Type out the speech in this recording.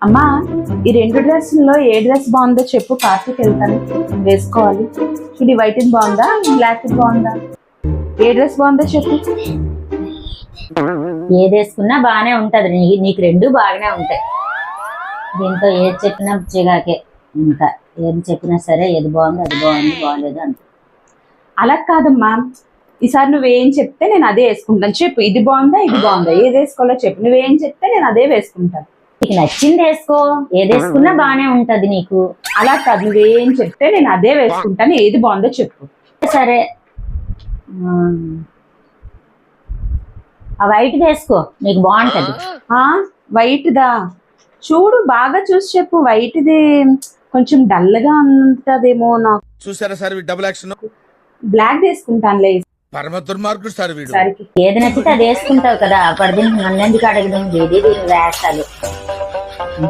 అమ్మా, ఈ రెండు డ్రెస్సుల్లో ఏ డ్రెస్ బాగుందో చెప్పు, పార్టీకి వెళ్తాను వేసుకోవాలి. చూడు, వైట్ బాగుందా, బ్లాక్ బాగుందా? ఏ డ్రెస్ బాగుందో చెప్పు. ఏది వేసుకున్నా బాగానే ఉంటది, నీకు రెండు బాగానే ఉంటాయి. దీంతో ఏది చెప్పినా చిగాకే. ఇంకా ఏది చెప్పినా సరే, ఏది బాగుంది అది బాగుంది, బాగలేదు అంత. అలా కాదమ్మా, ఈసారి నువ్వేం చెప్తే నేను అదే వేసుకుంటాను. చెప్పు, ఇది బాగుందా ఇది బాగుందా, ఏది వేసుకోవాలో చెప్పు. నువ్వేం చెప్తే నేను అదే వేసుకుంటాను. నీకు నచ్చింది వేసుకో, ఏది వేసుకున్నా బాగానే ఉంటది నీకు. అలా కాదు, నువ్వేం చెప్తే నేను అదే వేసుకుంటాను. ఏది బాగుందో చెప్పు. సరే, ఆ వైట్ వేసుకో, నీకు బాగుంటది. వైట్ దా? చూడు, బాగా చూసి చెప్పు. వైట్ది కొంచెం డల్ గా ఉంటదేమో నాకు. చూసారా సార్ డబుల్ యాక్షన్. బ్లాక్ వేసుకుంటానులే. పరమ దుర్మార్గుడు సార్ వీడు. సరికి ఏది నచ్చితే అది వేసుకుంటావు కదా, పడితే నన్ను ఎందుకు అడగడం, ఏది వేస్తాలు.